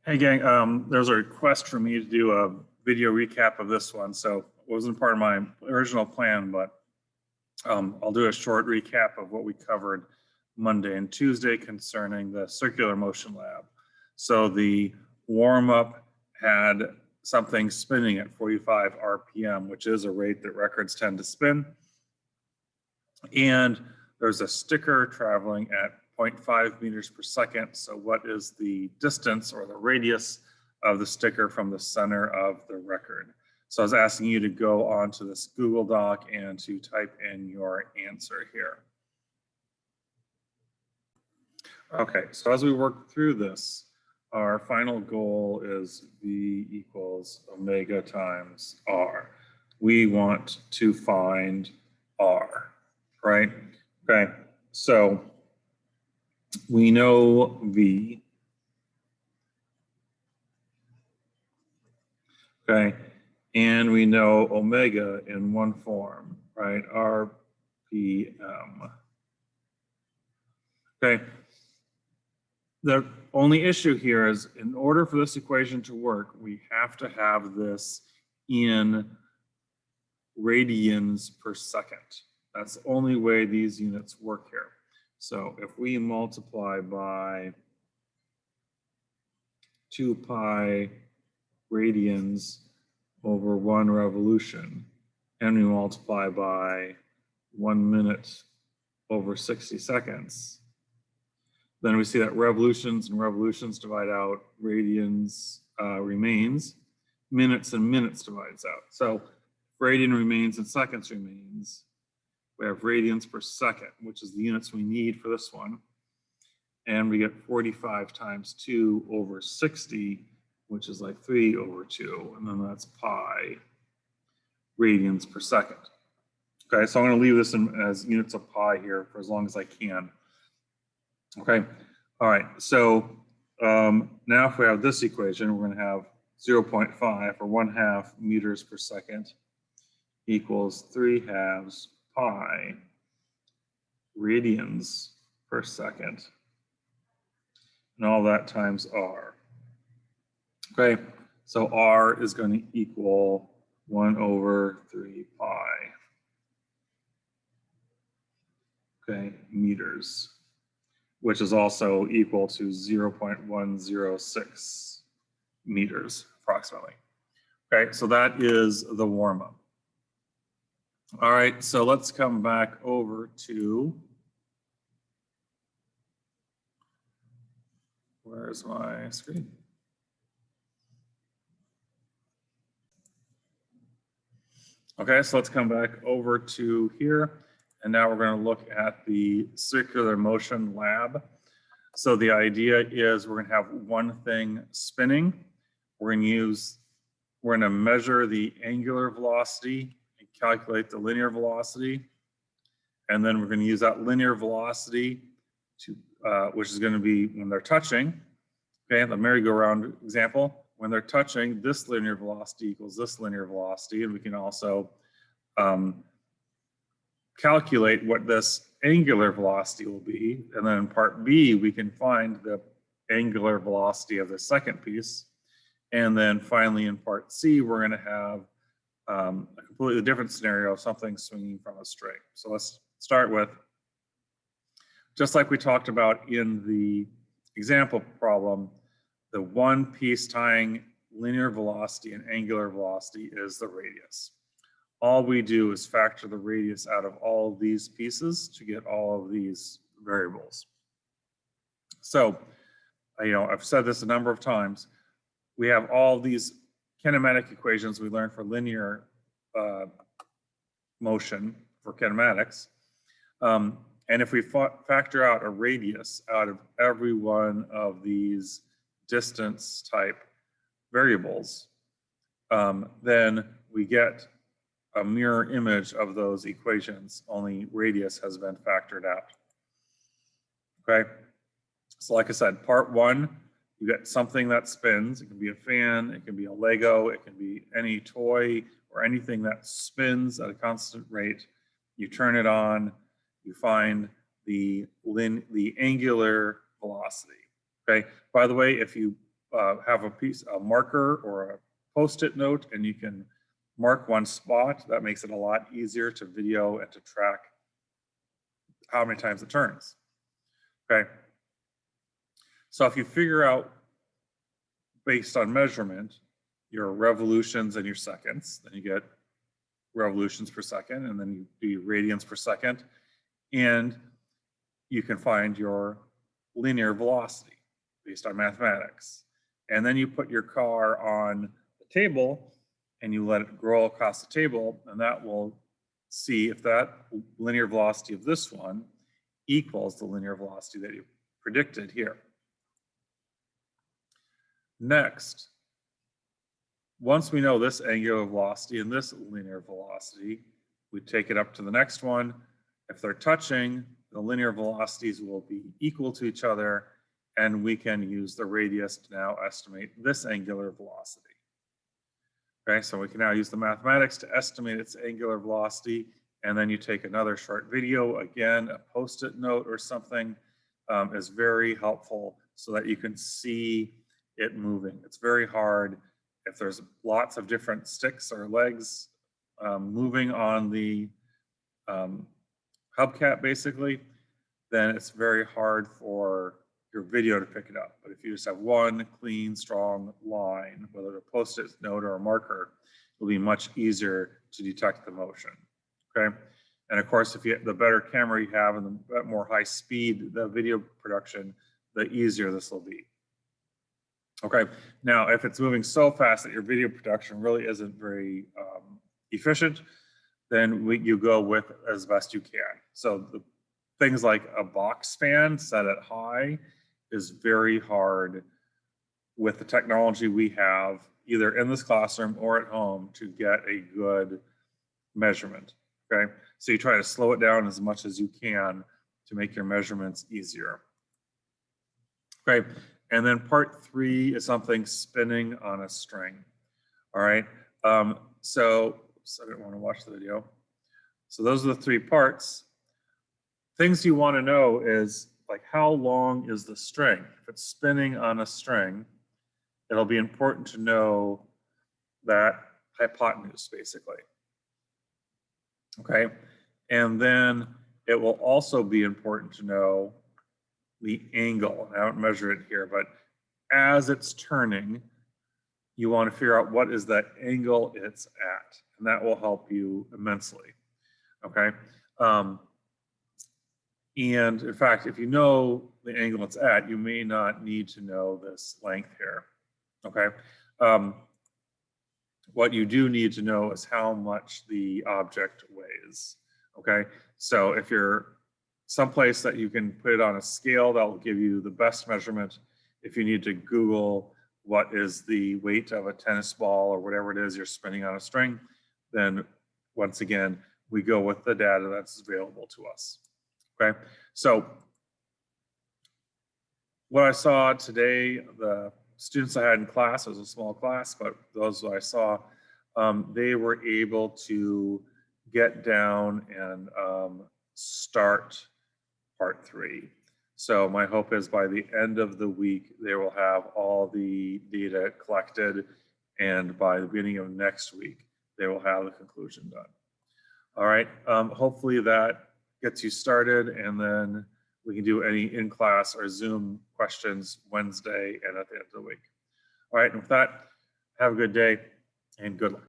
Hey gang, there's a request for me to do a video recap of this one, so it wasn't part of my original plan, but I'll do a short recap of what we covered Monday and Tuesday concerning the circular motion lab. So the warm-up had something spinning at 45 RPM, which is a rate that records tend to spin. And there's a sticker traveling at 0.5 meters per second. So what is the distance or the radius of the sticker from the center of the record? So I was asking you to go onto this Google Doc and to type in your answer here. Okay, so as we work through this, our final goal is V equals omega times R. We want to find R, right? Okay, so we know V, okay, and we know omega in one form, right? RPM. Okay, the only issue here is in order for this equation to work, we have to have this in radians per second. That's the only way these units work here. So if we multiply by 2 pi radians over 1 revolution, and we multiply by 1 minute over 60 seconds, then we see that revolutions and revolutions divide out, radians remains, minutes and minutes divides out. So radian remains and seconds remains. We have radians per second, which is the units we need for this one. And we get 45 times 2 over 60, which is like 3 over 2. And then that's pi radians per second. Okay, so I'm going to leave this as units of pi here for as long as I can. Okay, all right, so now if we have this equation, we're going to have 0.5 or 1/2 meters per second equals 3/2 pi radians per second, and all that times R. Okay, so R is going to equal 1 over 3 pi, okay, meters, which is also equal to 0.106 meters approximately. Okay, so that is the warm-up. All right, so let's come back over to, where's my screen? Okay, so let's come back over to here. And now we're going to look at the circular motion lab. So the idea is we're going to have one thing spinning. We're going to measure the angular velocity and calculate the linear velocity. And then we're going to use that linear velocity to, which is going to be when they're touching. Okay, the merry-go-round example. When they're touching, this linear velocity equals this linear velocity, and we can also calculate what this angular velocity will be. And then in part B, we can find the angular velocity of the second piece. And then finally in part C, we're going to have a completely different scenario of something swinging from a string. So let's start with, just like we talked about in the example problem, the one piece tying linear velocity and angular velocity is the radius. All we do is factor the radius out of all of these pieces to get all of these variables. So, I've said this a number of times. We have all these kinematic equations we learned for linear motion for kinematics. And if we factor out a radius out of every one of these distance type variables, then we get a mirror image of those equations, only radius has been factored out. Okay, so like I said, part one, you get something that spins. It can be a fan, it can be a Lego, it can be any toy or anything that spins at a constant rate. You turn it on, you find the angular velocity. Okay, by the way, if you have a marker or a Post-it note, and you can mark one spot. That makes it a lot easier to video and to track how many times it turns. Okay. So if you figure out based on measurement your revolutions and your seconds, then you get revolutions per second, and then you do your radians per second, and you can find your linear velocity based on mathematics. And then you put your car on the table and you let it grow across the table, and that will see if that linear velocity of this one equals the linear velocity that you predicted here. Next, once we know this angular velocity and this linear velocity, we take it up to the next one. If they're touching, the linear velocities will be equal to each other, and we can use the radius to now estimate this angular velocity. Okay, so we can now use the mathematics to estimate its angular velocity, and then you take another short video. Again, a Post-it note or something is very helpful so that you can see it moving. It's very hard if there's lots of different sticks or legs moving on the hubcap, basically, then it's very hard for your video to pick it up. But if you just have one clean, strong line, whether a Post-it note or a marker, it'll be much easier to detect the motion. Okay, and of course, if you the better camera you have and the more high speed the video production, the easier this will be. Okay, now if it's moving so fast that your video production really isn't very efficient, then you go with as best you can. So the things like a box fan set at high is very hard with the technology we have either in this classroom or at home to get a good measurement. Okay, so you try to slow it down as much as you can to make your measurements easier. Okay, and then part 3 is something spinning on a string. All right, so I didn't want to watch the video. So those are the 3 parts. Things you want to know is like how long is the string? If it's spinning on a string, it'll be important to know that hypotenuse, basically. Okay, and then it will also be important to know the angle. I don't measure it here, but as it's turning, you want to figure out what is that angle it's at, and that will help you immensely. Okay, and in fact, if you know the angle it's at, you may not need to know this length here. Okay, what you do need to know is how much the object weighs. Okay, so if you're someplace that you can put it on a scale, that will give you the best measurement. If you need to Google what is the weight of a tennis ball or whatever it is you're spinning on a string, then once again, we go with the data that's available to us. Okay, so what I saw today, the students I had in class, it was a small class, but those I saw, they were able to get down and start part 3. So my hope is by the end of the week, they will have all the data collected, and by the beginning of next week, they will have the conclusion done. All right, hopefully that gets you started, and then we can do any in-class or Zoom questions Wednesday and at the end of the week. All right, and with that, have a good day and good luck.